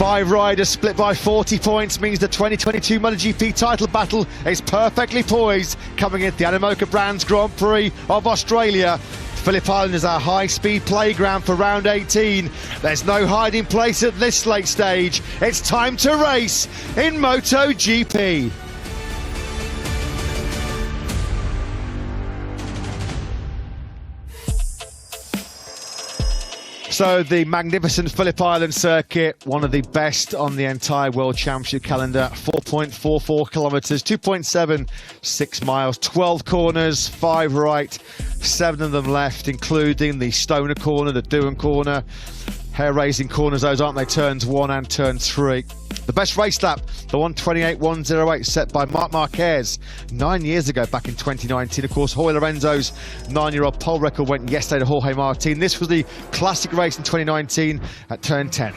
5 riders split by 40 points means the 2022 MotoGP title battle is perfectly poised coming into the Animoca Brands Grand Prix of Australia. Phillip Island is our high-speed playground for round 18. There's no hiding place at this late stage. It's time to race in MotoGP. So the magnificent Phillip Island circuit, one of the best on the entire World Championship calendar. 4.44 kilometres, 2.76 miles, 12 corners, 5 right, 7 of them left, including the Stoner corner, the Doohan corner. Hair-raising corners those, aren't they? Turns 1 and turn 3. The best race lap, the 1:28.108, set by Marc Marquez 9 years ago, back in 2019. Of course, Jorge Lorenzo's 9-year-old pole record went yesterday to Jorge Martin. This was the classic race in 2019 at turn 10.